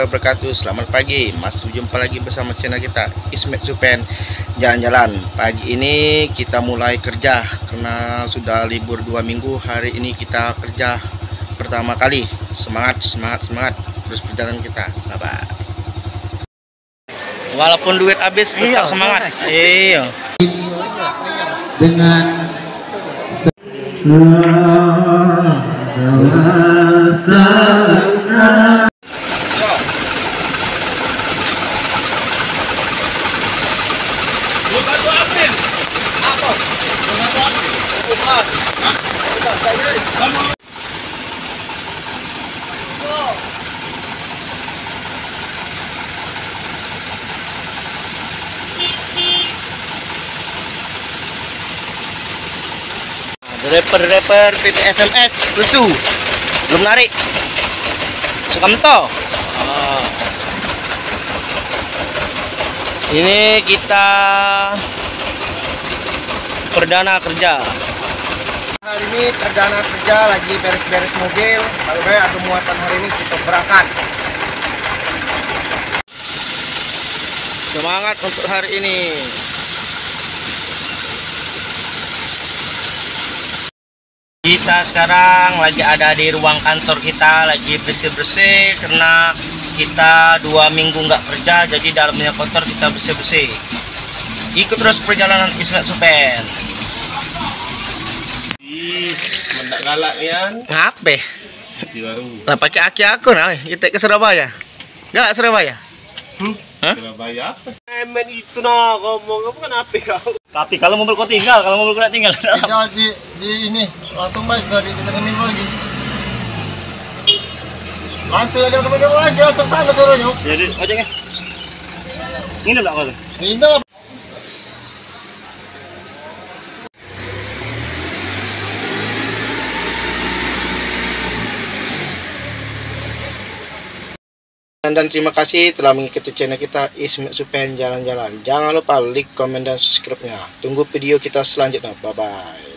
Wabarakatuh. Selamat pagi, masih jumpa lagi bersama channel kita Ismet Supen jalan-jalan. Pagi ini kita mulai kerja karena sudah libur 2 minggu. Hari ini kita kerja pertama kali. Semangat, semangat, semangat. Terus perjalanan kita. Bye bye. Walaupun duit habis tetap semangat. Iya. Dengan Rapper PT SMS lesu belum narik Sukamto. Ini kita perdana kerja. Hari ini perdana kerja lagi beres-beres mobil. Kalau ada muatan hari ini kita berangkat. Semangat untuk hari ini. Kita sekarang lagi ada di ruang kantor kita, lagi bersih-bersih karena kita 2 minggu nggak kerja, jadi dalamnya kotor, kita bersih-bersih. Ikut terus perjalanan Ismet Supen. Mendak galak yan. Ngape? Di baru. Lah pakai aki aku nah, kita ke Surabaya. Galak Surabaya? Hah? Surabaya apa? Men itu nah ngomong apa kan apa kau? Tapi kalau mobil kau tinggal, kalau mobil kau nak tinggal. kita di ini langsung baik dari kita minum lagi. Langsung aja ke minum lagi, langsung sana suruhnya. Jadi ojeknya. Ini enggak kau? Minum. Dan terima kasih telah mengikuti channel kita Ismet Supen jalan-jalan. Jangan lupa like, komen, dan subscribe-nya. Tunggu video kita selanjutnya. Bye bye.